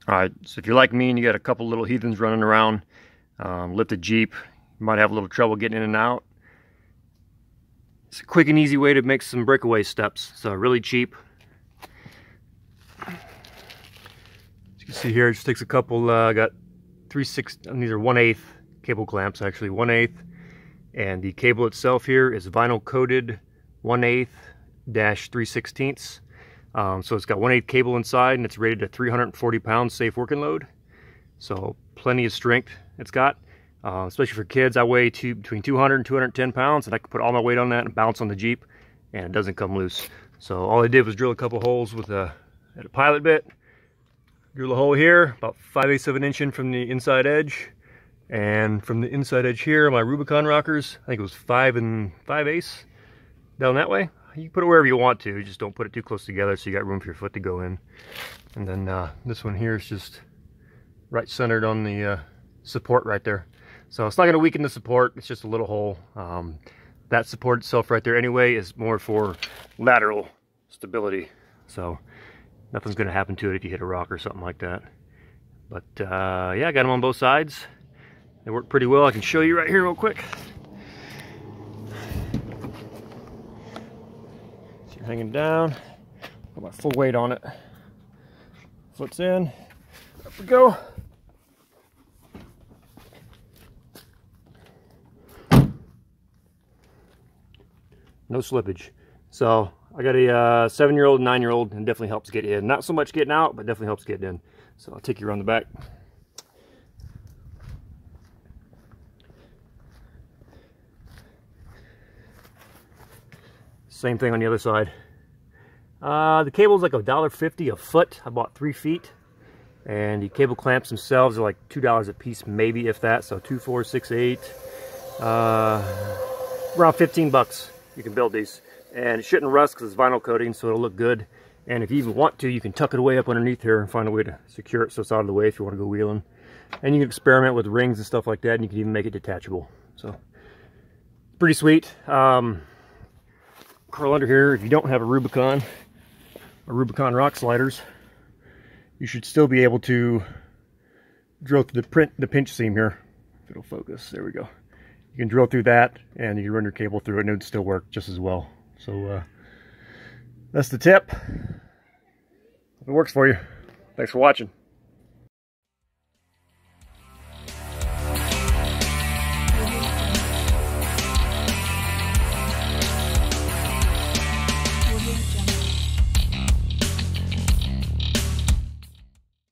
Alright, so if you're like me and you got a couple little heathens running around, lifted Jeep, you might have a little trouble getting in and out. It's a quick and easy way to make some breakaway steps. So really cheap. As you can see here, it just takes a couple, I got 3/6, these are 1/8 cable clamps actually, 1/8. And the cable itself here is vinyl coated 1/8-3/16. So it's got 1/8 cable inside and it's rated at 340 pounds safe working load. So plenty of strength it's got, especially for kids. I weigh between 200 and 210 pounds and I can put all my weight on that and bounce on the Jeep and it doesn't come loose. So all I did was drill a couple holes with a pilot bit. Drill a hole here, about 5/8 of an inch in from the inside edge. And from the inside edge here, my Rubicon rockers, I think it was 5 5/8 down that way. You can put it wherever you want to, just don't put it too close together so you got room for your foot to go in. And then this one here is just right centered on the support right there. So it's not going to weaken the support, it's just a little hole. That support itself right there anyway is more for lateral stability. So nothing's going to happen to it if you hit a rock or something like that. But yeah, I got them on both sides. They work pretty well. I can show you right here real quick. So you're hanging down. Put my full weight on it. Foot's in. Up we go. No slippage. So I got a 7-year-old and 9-year-old, and definitely helps get in. Not so much getting out, but definitely helps getting in. So I'll take you around the back. Same thing on the other side. The cable's like $1.50 a foot. I bought 3 feet. And the cable clamps themselves are like $2 a piece, maybe, if that. So 2, 4, 6, 8. Around 15 bucks you can build these. And it shouldn't rust because it's vinyl coating, so it'll look good. And if you even want to, you can tuck it away up underneath here and find a way to secure it so it's out of the way if you want to go wheeling. And you can experiment with rings and stuff like that, and you can even make it detachable. So, pretty sweet. Curl under here, if you don't have a Rubicon rock sliders, you should still be able to drill through the pinch seam here. If it'll focus, there we go. You can drill through that and you can run your cable through it and it would still work just as well. So that's the tip. Hope it works for you. Thanks for watching.